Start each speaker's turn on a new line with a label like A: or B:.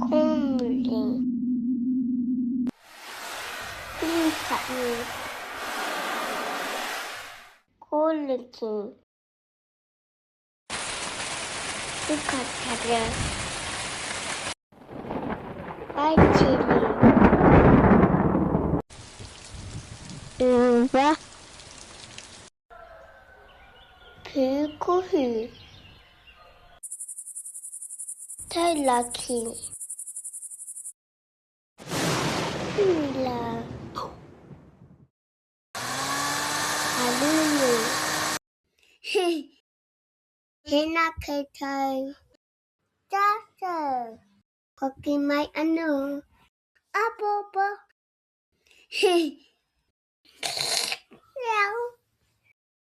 A: Kōmuri. Korukī. Hukatara. Whaititiri. Uira. Pukuhu. Tamariki. Uira. Haere. Hena tātou. Tātou. Hoki mai anō. Apapa.